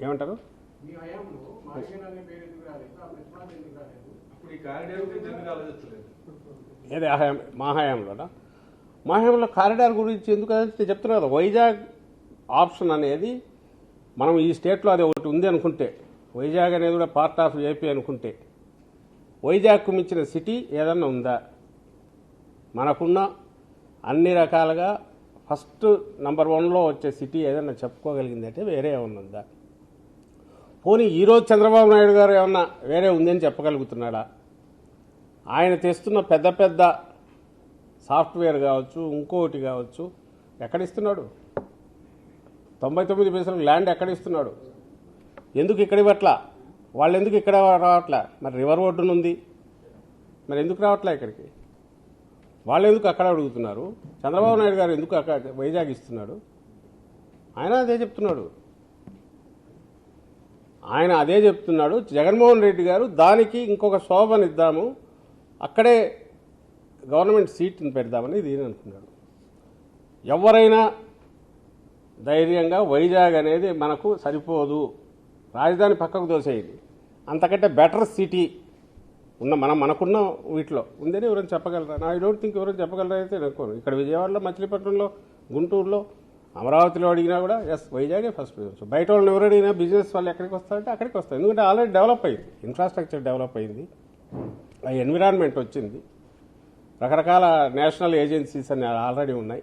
ఏమంటారు? ఏది మా హయాంలోనా? మా హయాంలో కారిడార్ గురించి ఎందుకు అంటే చెప్తున్నా కదా, వైజాగ్ ఆప్షన్ అనేది మనం ఈ స్టేట్లో అది ఒకటి ఉంది అనుకుంటే, వైజాగ్ అనేది కూడా పార్ట్ ఆఫ్ ఏపీ అనుకుంటే, వైజాగ్కు మించిన సిటీ ఏదన్నా ఉందా? మనకున్న అన్ని రకాలుగా ఫస్ట్ నంబర్ 1లో వచ్చే సిటీ ఏదన్నా చెప్పుకోగలిగిందంటే వేరే ఏమన్నా ఉందా? పోనీ ఈరోజు చంద్రబాబు నాయుడు గారు ఏమన్నా వేరే ఉందని చెప్పగలుగుతున్నాడా? ఆయన తెస్తున్న పెద్ద పెద్ద సాఫ్ట్వేర్ కావచ్చు, ఇంకోటి కావచ్చు, ఎక్కడిస్తున్నాడు? 99 పైసలకు ల్యాండ్ ఎక్కడిస్తున్నాడు? ఎందుకు ఇక్కడ ఇవ్వట్లా? వాళ్ళు ఎందుకు ఇక్కడ రావట్లా? మరి రివర్ ఒడ్డునుంది, మరి ఎందుకు రావట్లే ఇక్కడికి? వాళ్ళు ఎందుకు అక్కడ అడుగుతున్నారు? చంద్రబాబు నాయుడు గారు ఎందుకు అక్కడ వైజాగ్ ఇస్తున్నాడు? ఆయన అదే చెప్తున్నాడు. జగన్మోహన్ రెడ్డి గారు దానికి ఇంకొక శోభనిద్దాము, అక్కడే గవర్నమెంట్ సీట్ని పెడదామని దీని అనుకున్నాడు. ఎవరైనా ధైర్యంగా వైజాగ్ అనేది మనకు సరిపోదు, రాజధాని పక్కకు దోసేయండి, అంతకంటే బెటర్ సిటీ మనకున్న వీటిలో ఉందని ఎవరైనా చెప్పగలరా? ఐ డోంట్ థింక్ ఎవరైనా చెప్పగలరా అయితే అనుకోను. ఇక్కడ విజయవాడలో, మచిలీపట్నంలో, గుంటూరులో, అమరావతిలో అడిగినా కూడా ఎస్ వైజాగే ఫస్ట్ ప్రిఫరెన్స్. బయట వాళ్ళని ఎవరు అడిగినా బిజినెస్ వాళ్ళు ఎక్కడికి వస్తారంటే అక్కడికి వస్తారు. ఎందుకంటే ఆల్రెడీ డెవలప్ అయింది, ఇన్ఫ్రాస్ట్రక్చర్ డెవలప్ అయింది, ఆ ఎన్విరాన్మెంట్ వచ్చింది, రకరకాల నేషనల్ ఏజెన్సీస్ అని ఆల్రెడీ ఉన్నాయి,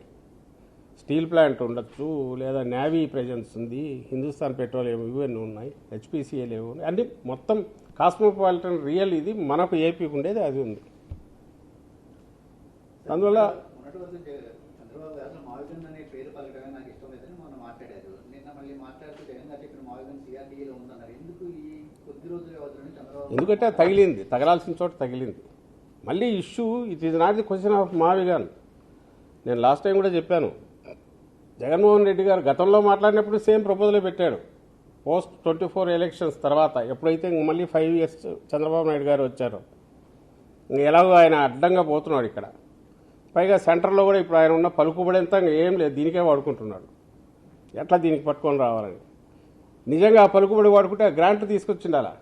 స్టీల్ ప్లాంట్ ఉండొచ్చు, లేదా నేవీ ప్రెజెన్స్ ఉంది, హిందుస్థాన్ పెట్రోలియం ఇవన్నీ ఉన్నాయి, హెచ్పిసిఎల్ ఏమి ఉన్నాయి, అన్ని మొత్తం కాస్మోపాలిటన్ రియల్ ఇది మనకు ఏపీకి ఉండేది అది ఉంది. అందువల్ల ఎందుకంటే తగిలింది, తగలాల్సిన చోట తగిలింది. మళ్ళీ issue it is not the question of మావిగాన్. నేను లాస్ట్ టైం కూడా చెప్పాను, జగన్మోహన్ రెడ్డి గారు గతంలో మాట్లాడినప్పుడు సేమ్ ప్రపోజలే పెట్టాడు. పోస్ట్ 24 ఎలక్షన్స్ తర్వాత ఎప్పుడైతే మళ్ళీ 5 years చంద్రబాబు నాయుడు గారు వచ్చారో, ఎలాగో ఆయన అడ్డంగా పోతున్నాడు ఇక్కడ. పైగా సెంటర్లో కూడా ఇప్పుడు ఆయన ఉన్న పలుకుబడేంత ఏం లేదు, దీనికే వాడుకుంటున్నాడు. ఎట్లా దీనికి పట్టుకొని రావాలని. నిజంగా ఆ పలుకుబడి వాడుకుంటే ఆ గ్రాంట్ తీసుకొచ్చిండాలా?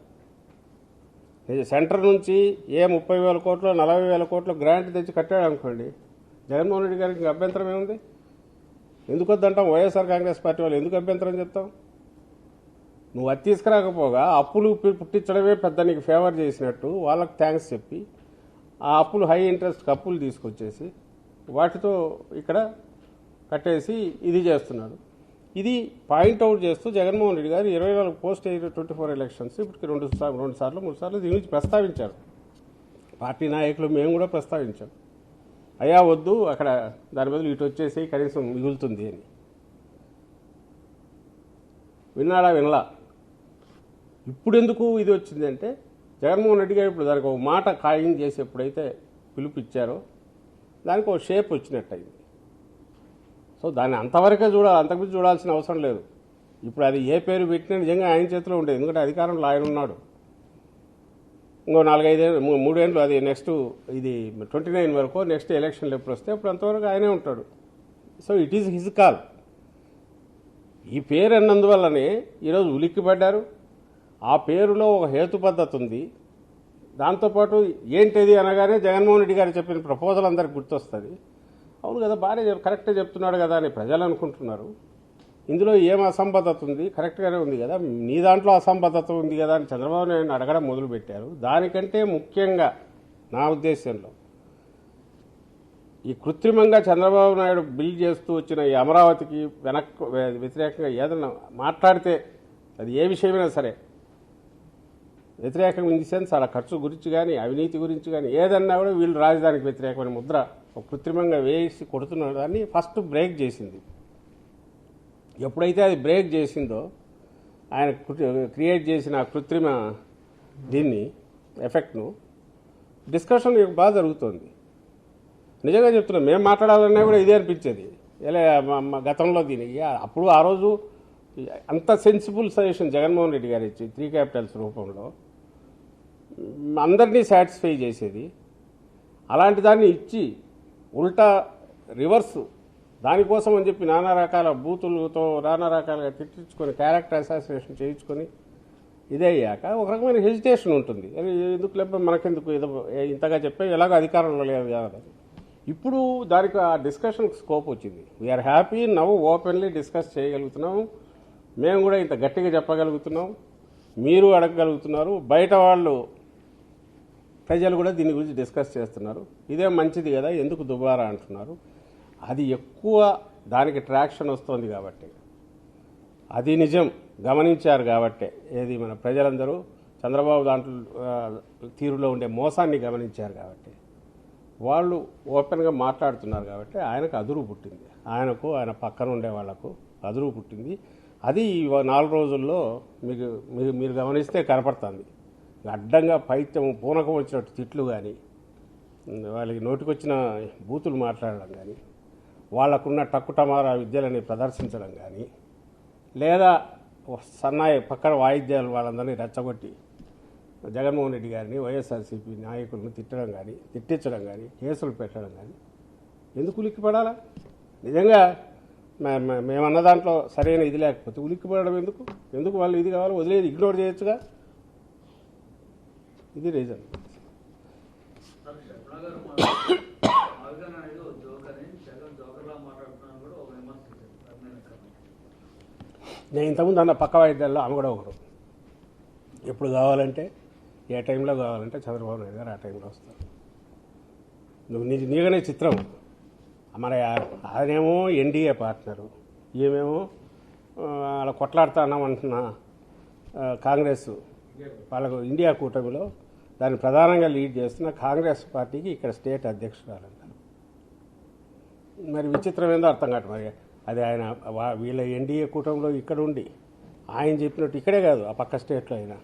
సెంటర్ నుంచి 30,000 కోట్లు 40,000 కోట్లు గ్రాంట్ తెచ్చి కట్టాడు అనుకోండి, జగన్మోహన్ రెడ్డి గారికి అభ్యంతరం ఏముంది? ఎందుకు వద్దంటాం? వైఎస్ఆర్ కాంగ్రెస్ పార్టీ వాళ్ళు ఎందుకు అభ్యంతరం చెప్తాం? నువ్వు అది తీసుకురాకపోగా అప్పులు పుట్టించడమే పెద్ద నీకు ఫేవర్ చేసినట్టు వాళ్ళకి థ్యాంక్స్ చెప్పి ఆ అప్పులు హై ఇంట్రెస్ట్ అప్పులు తీసుకొచ్చేసి వాటితో ఇక్కడ కట్టేసి ఇది చేస్తున్నాడు. ఇది పాయింట్అవుట్ చేస్తూ జగన్మోహన్ రెడ్డి గారు 24 పోస్ట్ 24 ఎలక్షన్స్ ఇప్పటికి 2 సార్లు 3 సార్లు దీని గురించి ప్రస్తావించారు. పార్టీ నాయకులు మేము కూడా ప్రస్తావించాం, అయ్యా వద్దు అక్కడ దాని బదులు ఇటు వచ్చేసి కనీసం మిగులుతుంది అని. వినలా. ఇప్పుడు ఎందుకు ఇది వచ్చిందంటే జగన్మోహన్ రెడ్డి గారు ఇప్పుడు దానికి ఒక మాట ఖాయం చేసి ఎప్పుడైతే పిలుపిచ్చారో దానికి ఒక షేప్ వచ్చినట్టయింది. సో దాన్ని అంతవరకే చూడాలి, అంతకుమించి చూడాల్సిన అవసరం లేదు. ఇప్పుడు అది ఏ పేరు పెట్టినా నిజంగా ఆయన చేతిలో ఉండేది, ఎందుకంటే అధికారంలో ఆయన ఉన్నాడు. ఇంకో 3 ఏళ్ళు అది నెక్స్ట్ ఇది 29 వరకు నెక్స్ట్ ఎలక్షన్లు ఎప్పుడు వస్తే అప్పుడు అంతవరకు ఆయనే ఉంటాడు. So it is his call. ఈ పేరు అన్నందువల్లనే ఈరోజు ఉలిక్కిపడ్డారు. ఆ పేరులో ఒక హేతు పద్ధతి ఉంది. దాంతోపాటు ఏంటిది అనగానే జగన్మోహన్ రెడ్డి గారు చెప్పిన ప్రపోజల్ అందరికి గుర్తొస్తుంది. అవును కదా, బాగానే కరెక్ట్గా చెప్తున్నాడు కదా అని ప్రజలు అనుకుంటున్నారు. ఇందులో ఏం అసంబద్ధత ఉంది? కరెక్ట్గానే ఉంది కదా, నీ దాంట్లో అసంబద్ధత ఉంది కదా అని చంద్రబాబు నాయుడు అడగడం మొదలుపెట్టారు. దానికంటే ముఖ్యంగా నా ఉద్దేశంలో ఈ కృత్రిమంగా చంద్రబాబు నాయుడు బిల్డ్ చేస్తూ వచ్చిన ఈ అమరావతికి వ్యతిరేకంగా ఏదన్నా మాట్లాడితే అది ఏ విషయమైనా సరే వ్యతిరేకం ఇన్ ది సెన్స్ అలా ఖర్చు గురించి కానీ అవినీతి గురించి కానీ ఏదన్నా కూడా వీళ్ళు రాజధానికి వ్యతిరేకమైన ముద్ర కృత్రిమంగా వేసి కొడుతున్న దాన్ని ఫస్ట్ బ్రేక్ చేసింది. ఎప్పుడైతే అది బ్రేక్ చేసిందో ఆయన క్రియేట్ చేసిన కృత్రిమ దీన్ని ఎఫెక్ట్ను డిస్కషన్ బాగా జరుగుతుంది. నిజంగా చెప్తున్నా, మేము మాట్లాడాలన్నా కూడా ఇదే అనిపించేది. ఎలా గతంలో దీనికి అప్పుడు ఆ రోజు అంత సెన్సిబుల్ సజెషన్ జగన్మోహన్ రెడ్డి గారు ఇచ్చి 3 క్యాపిటల్స్ రూపంలో అందరినీ సాటిస్ఫై చేసేది. అలాంటి దాన్ని ఇచ్చి ఉల్టా రివర్స్ దానికోసం అని చెప్పి నానా రకాల బూతులతో నానా రకాలుగా తిట్టించుకొని క్యారెక్టర్ అసాసినేషన్ చేయించుకొని ఇదే అయ్యాక ఒక రకమైన హెజిటేషన్ ఉంటుంది. ఎందుకు లేకపోతే మనకెందుకు ఏదో ఇంతగా చెప్పే ఎలాగో అధికారంలో లేదు కదా. ఇప్పుడు దానికి ఆ డిస్కషన్ స్కోప్ వచ్చింది. వీఆర్ హ్యాపీ నవ్వు ఓపెన్లీ డిస్కస్ చేయగలుగుతున్నాము. మేము కూడా ఇంత గట్టిగా చెప్పగలుగుతున్నాం, మీరు అడగగలుగుతున్నారు, బయట వాళ్ళు ప్రజలు కూడా దీని గురించి డిస్కస్ చేస్తున్నారు. ఇదే మంచిది కదా, ఎందుకు దుబారా అంటున్నారు. అది ఎక్కువ దానికి ట్రాక్షన్ వస్తుంది కాబట్టి, అది నిజం గమనించారు కాబట్టే, ఏది మన ప్రజలందరూ చంద్రబాబు దాంట్లో తీరులో ఉండే మోసాన్ని గమనించారు కాబట్టి వాళ్ళు ఓపెన్గా మాట్లాడుతున్నారు కాబట్టి ఆయనకు అదురు పుట్టింది. ఆయనకు ఆయన పక్కన ఉండే వాళ్లకు అదురు పుట్టింది. అది 4 రోజుల్లో మీరు గమనిస్తే కనపడుతుంది. అడ్డంగా పైత్యం పూనకం వచ్చినట్టు తిట్లు కానీ, వాళ్ళకి నోటికొచ్చిన బూతులు మాట్లాడడం కానీ, వాళ్లకున్న టక్కుటమారా విద్యలని ప్రదర్శించడం కానీ, లేదా సన్నాయి పక్కన వాయిద్యాలు వాళ్ళందరినీ రెచ్చగొట్టి జగన్మోహన్ రెడ్డి గారిని వైఎస్ఆర్సీపీ నాయకులను తిట్టించడం కానీ, కేసులు పెట్టడం కానీ ఎందుకు ఉలిక్కిపడాలా? నిజంగా మేమన్న దాంట్లో సరైన ఇది లేకపోతే ఉలిక్కిపడడం ఎందుకు వాళ్ళు ఇది కావాలి వదిలేదు ఇగ్నోర్ చేయొచ్చుగా. ఇది రీజన్. నేను ఇంతకుముందు అన్న పక్క వాయిద్యాల్లో ఆమె కూడా ఒకరు. ఎప్పుడు కావాలంటే ఏ టైంలో కావాలంటే చంద్రబాబు నాయుడు గారు ఆ టైంలో వస్తారు. నువ్వు నీగానే చిత్రం. మన ఆయనేమో ఎన్డీఏ పార్ట్నరు, ఈమెమో అలా కొట్లాడుతున్నామంటున్న కాంగ్రెస్ వాళ్ళకు ఇండియా కూటమిలో దాన్ని ప్రధానంగా లీడ్ చేస్తున్న కాంగ్రెస్ పార్టీకి ఇక్కడ స్టేట్ అధ్యక్షురాలంట. మరి విచిత్రం ఏందో అర్థం కాదు. మరి అది ఆయన వీళ్ళ ఎన్డీఏ కూటమిలో ఇక్కడ ఉండి ఆయన చెప్పినట్టు ఇక్కడే కాదు ఆ పక్క స్టేట్లో అయినా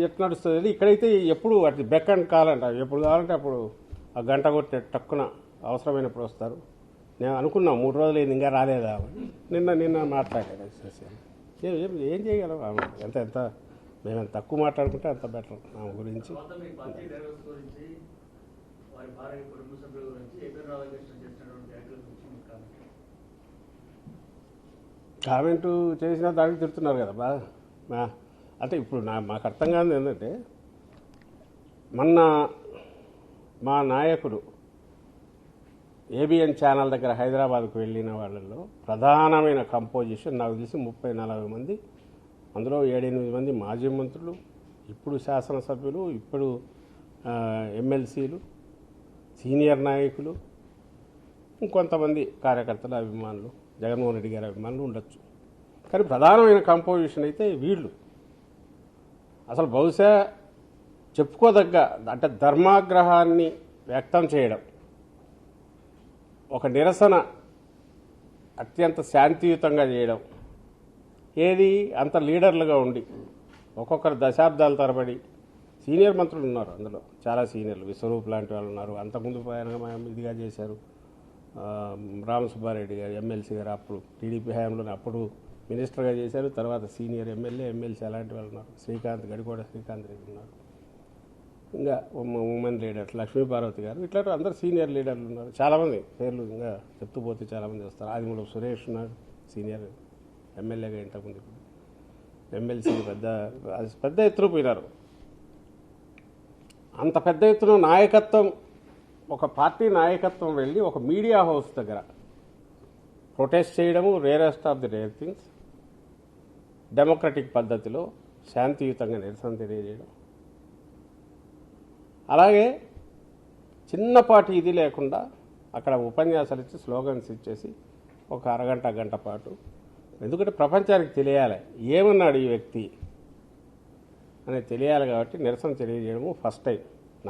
ఎట్లా నడుస్తుంది. ఇక్కడైతే ఎప్పుడు అటు బెక్ అండ్ కాలంట, ఎప్పుడు కావాలంటే అప్పుడు ఆ గంట కొట్టే టక్కున అవసరమైనప్పుడు వస్తారు. నేను అనుకున్నాం 3 రోజులు అయింది ఇంకా రాలేదా నిన్న మాట్లాడాను. ఏం చేయగలం ఎంత మేము ఎంత తక్కువ మాట్లాడుకుంటే అంత బెటర్ ఆమె గురించి. కామెంటు చేసినా దానికి తిడుతున్నారు కదా బా. అంటే ఇప్పుడు మాకు అర్థం కాదు ఏంటంటే, మొన్న మా నాయకుడు ఏబిఎన్ ఛానల్ దగ్గర హైదరాబాద్కు వెళ్ళిన వాళ్ళల్లో ప్రధానమైన కంపోజిషన్ నాకు తెలిసి 30-40 మంది, అందులో 7-8 మంది మాజీ మంత్రులు, ఇప్పుడు శాసనసభ్యులు, ఇప్పుడు ఎమ్మెల్సీలు, సీనియర్ నాయకులు, ఇంకొంతమంది కార్యకర్తల అభిమానులు, జగన్మోహన్ రెడ్డి గారి అభిమానులు ఉండొచ్చు. కానీ ప్రధానమైన కంపోజిషన్ అయితే వీళ్ళు. అసలు బహుశా చెప్పుకోదగ్గ అంటే ధర్మాగ్రహాన్ని వ్యక్తం చేయడం, ఒక నిరసన అత్యంత శాంతియుతంగా చేయడం, ఏది అంత లీడర్లుగా ఉండి ఒక్కొక్కరు దశాబ్దాల తరబడి సీనియర్ మంత్రులు ఉన్నారు, అందులో చాలా సీనియర్లు, విశ్వరూప్ లాంటి వాళ్ళు ఉన్నారు. అంతకుముందు ఇదిగా చేశారు రామసుబ్బారెడ్డి గారు ఎమ్మెల్సీ గారు, అప్పుడు టీడీపీ హయాంలో అప్పుడు మినిస్టర్గా చేశారు. తర్వాత సీనియర్ ఎమ్మెల్సీ అలాంటి వాళ్ళు ఉన్నారు. గడికోట శ్రీకాంత్ రెడ్డి ఉన్నారు. ఇంకా ఉమెన్ లీడర్స్ లక్ష్మీపార్వతి గారు, ఇట్లా అందరు సీనియర్ లీడర్లు ఉన్నారు. చాలామంది పేర్లు ఇంకా చెప్తూ పోతే చాలామంది వస్తారు. ఆదిమూలపు సురేష్ ఉన్నారు, సీనియర్ ఎమ్మెల్యేగా ఇంతకుముందు, ఎమ్మెల్సీ పెద్ద ఎత్తున పోయినారు. అంత పెద్ద ఎత్తున నాయకత్వం, ఒక పార్టీ నాయకత్వం వెళ్ళి ఒక మీడియా హౌస్ దగ్గర ప్రొటెస్ట్ చేయడము rarest of the rare things. Democratic పద్ధతిలో శాంతియుతంగా నిరసన తెలియజేయడం, అలాగే చిన్నపాటి ఇది లేకుండా అక్కడ ఉపన్యాసాలు ఇచ్చి స్లోగన్స్ ఇచ్చేసి ఒక గంట పాటు, ఎందుకంటే ప్రపంచానికి తెలియాలి ఏమన్నాడు ఈ వ్యక్తి అనేది తెలియాలి కాబట్టి నిరసన తెలియజేయడము ఫస్ట్ టైం.